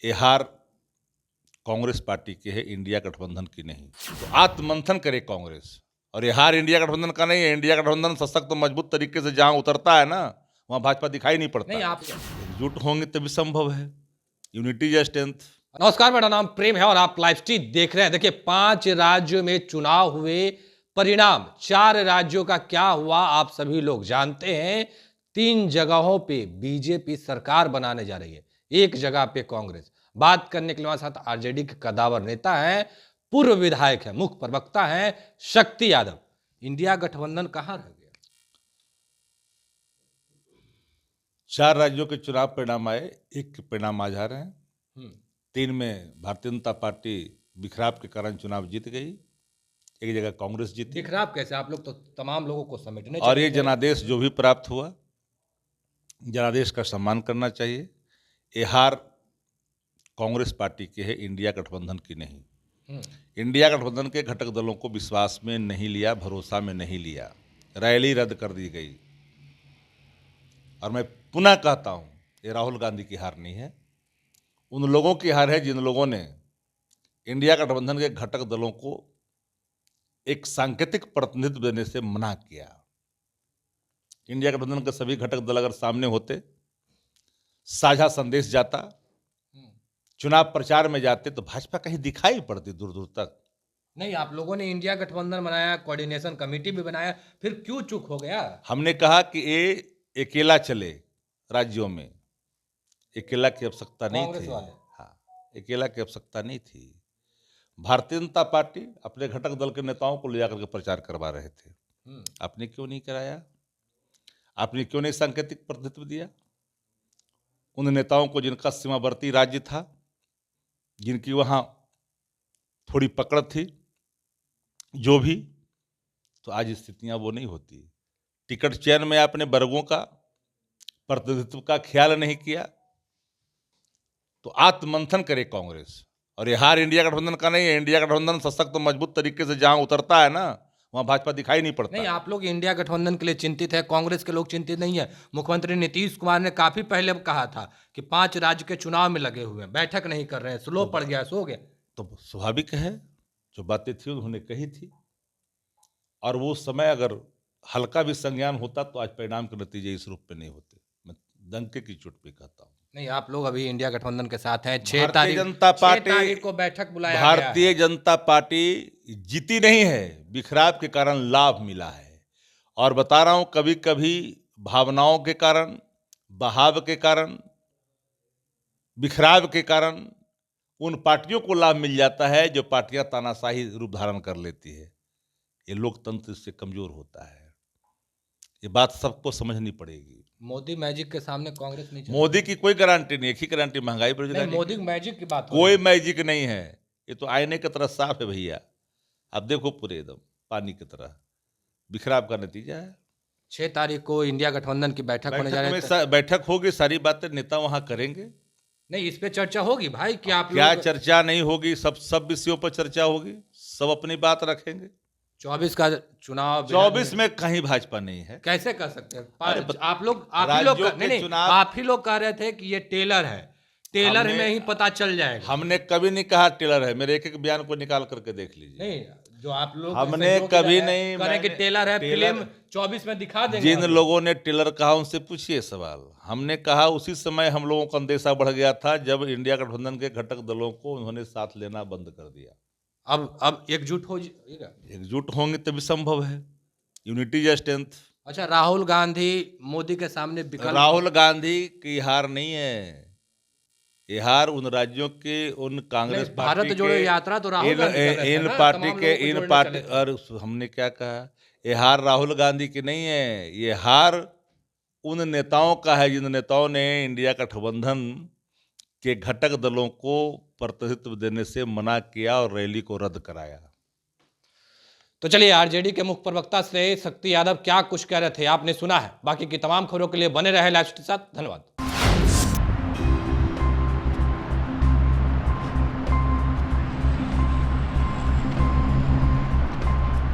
ये हार कांग्रेस पार्टी की है, इंडिया गठबंधन की नहीं। तो आत्ममंथन करे कांग्रेस। और ये हार इंडिया गठबंधन का नहीं है। इंडिया गठबंधन सशक्त और मजबूत तरीके से जहां उतरता है ना, वहां भाजपा दिखाई नहीं पड़ता। नहीं आप एकजुट होंगे तभी संभव है। Unity is strength. नमस्कार, मेरा नाम प्रेम है और आप लाइव स्ट्रीम देख रहे हैं। देखिए, 5 राज्यों में चुनाव हुए, परिणाम 4 राज्यों का क्या हुआ आप सभी लोग जानते हैं। 3 जगहों पे बीजेपी सरकार बनाने जा रही है, एक जगह पे कांग्रेस। बात करने के लिए हमारे साथ आरजेडी के कदावर नेता हैं, पूर्व विधायक है, मुख्य प्रवक्ता हैं शक्ति यादव। इंडिया गठबंधन कहां रह गया? 4 राज्यों के चुनाव परिणाम आए, एक के परिणाम आज आ रहे हैं। 3 में भारतीय जनता पार्टी बिखराव के कारण चुनाव जीत गई, एक जगह कांग्रेस जीती। बिखराव कैसे? आप लोग तो तमाम लोगों को समेटने और ये चले गए। जनादेश जो भी प्राप्त हुआ, जनादेश का सम्मान करना चाहिए। ये हार कांग्रेस पार्टी की है, इंडिया गठबंधन की नहीं। इंडिया गठबंधन के घटक दलों को विश्वास में नहीं लिया, भरोसा में नहीं लिया, रैली रद्द कर दी गई। और मैं पुनः कहता हूं, ये राहुल गांधी की हार नहीं है, उन लोगों की हार है जिन लोगों ने इंडिया गठबंधन के घटक दलों को एक सांकेतिक प्रतिनिधित्व देने से मना किया। इंडिया गठबंधन के सभी घटक दल अगर सामने होते, साझा संदेश जाता, चुनाव प्रचार में जाते, तो भाजपा कहीं दिखाई पड़ती दूर दूर तक। नहीं, आप लोगों ने इंडिया गठबंधन बनाया, कोऑर्डिनेशन कमेटी भी बनाया, फिर क्यों चूक हो गया? हमने कहा कि ये अकेला चले राज्यों में, अकेला की आवश्यकता नहीं कांग्रेस थी। वाले। हाँ, अकेला की आवश्यकता नहीं थी। भारतीय जनता पार्टी अपने घटक दल के नेताओं को ले जाकर के प्रचार करवा रहे थे। आपने क्यों नहीं कराया? आपने क्यों नहीं सांकेतिक प्रतिनिधित्व दिया उन नेताओं को जिनका सीमावर्ती राज्य था, जिनकी वहां थोड़ी पकड़ थी, जो भी? तो आज स्थितियां वो नहीं होती। टिकट चयन में आपने वर्गों का प्रतिनिधित्व का ख्याल नहीं किया। तो आत्ममंथन करे कांग्रेस। और ये हार इंडिया गठबंधन का नहीं है। इंडिया गठबंधन सशक्त और मजबूत तरीके से जहां उतरता है ना, वहां भाजपा दिखाई नहीं पड़ता। नहीं, आप लोग इंडिया गठबंधन के लिए चिंतित है, कांग्रेस के लोग चिंतित नहीं है। मुख्यमंत्री नीतीश कुमार ने काफी पहले कहा था कि 5 राज्य के चुनाव में लगे हुए हैं, बैठक नहीं कर रहे हैं, स्लो पड़ गया, सो गया। तो स्वाभाविक है, जो बातें थी उन्होंने कही थी। और वो समय अगर हल्का भी संज्ञान होता तो आज परिणाम के नतीजे इस रूप में नहीं होते। मैं डंके की चोट पे कहता हूँ। नहीं, आप लोग अभी इंडिया गठबंधन के साथ हैं। 6 भारतीय जनता पार्टी 6 तारीख को बैठक बुलाया गया है। भारतीय जनता पार्टी जीती नहीं है, बिखराव के कारण लाभ मिला है। और बता रहा हूं, कभी कभी भावनाओं के कारण, बहाव के कारण, बिखराव के कारण उन पार्टियों को लाभ मिल जाता है जो पार्टियां तानाशाही रूप धारण कर लेती है। ये लोकतंत्र इससे कमजोर होता है। ये बात सबको समझनी पड़ेगी। मोदी मैजिक के सामने कांग्रेस नहीं चल मोदी की कोई गारंटी नहीं, एक ही गारंटी, महंगाई रही। बेरोजगारी। मोदी मैजिक की बात हो कोई रही है। मैजिक नहीं है, ये तो आईने की तरह साफ है भैया। आप देखो, पूरे एकदम पानी की तरह बिखराव का नतीजा है। 6 तारीख को इंडिया गठबंधन की बैठक होने जा रही है। बैठक होगी, सारी बातें नेता वहां करेंगे। नहीं, इस पे चर्चा होगी भाई कि आप क्या लोग चर्चा नहीं होगी? सब विषयों पर चर्चा होगी, सब अपनी बात रखेंगे। 24 का चुनाव 24 में कहीं भाजपा नहीं है। कैसे कर सकते हैं? अरे आप ही लोग राज्यों के नहीं, चुनाव- आप ही लोग कह रहे थे कि ये टेलर है, टेलर में ही पता चल जाएगा। हमने कभी नहीं कहा टेलर है। मेरे एक एक बयान को निकाल करके देख लीजिए। नहीं, जो आप लोग हमने सहयोग कभी है, नहीं- कह रहे कि मैंने- टेलर है, टेलर- फिल्म 24 में दिखा देंगे। जिन लोगों ने टेलर कहा उनसे पूछिए सवाल। हमने कहा उसी समय हम लोगों का अंदेशा बढ़ गया था जब इंडिया गठबंधन के घटक दलों को उन्होंने साथ लेना बंद कर दिया। अब एकजुट हो जाइएगा। एकजुट होंगे तभी संभव है। Unity is strength. अच्छा, राहुल गांधी मोदी के सामने विकल्प। राहुल गांधी की हार नहीं है, ये हार उन राज्यों के, उन कांग्रेस नहीं, पार्टी भारत जोड़ो यात्रा तो राहुल गांधी कर रहे थे इन ना, पार्टी तमाम के, लोगों को इन जोड़ने पार्टी। चले थे। और हमने क्या कहा, ये हार राहुल गांधी की नहीं है, ये हार उन नेताओं का है जिन नेताओं ने इंडिया गठबंधन के घटक दलों को प्रतिनिधित्व देने से मना किया और रैली को रद्द कराया। तो चलिए, आरजेडी के मुख्य प्रवक्ता से शक्ति यादव क्या कुछ कह रहे थे आपने सुना है। बाकी की तमाम खबरों के लिए बने रहे लाइव के साथ। धन्यवाद।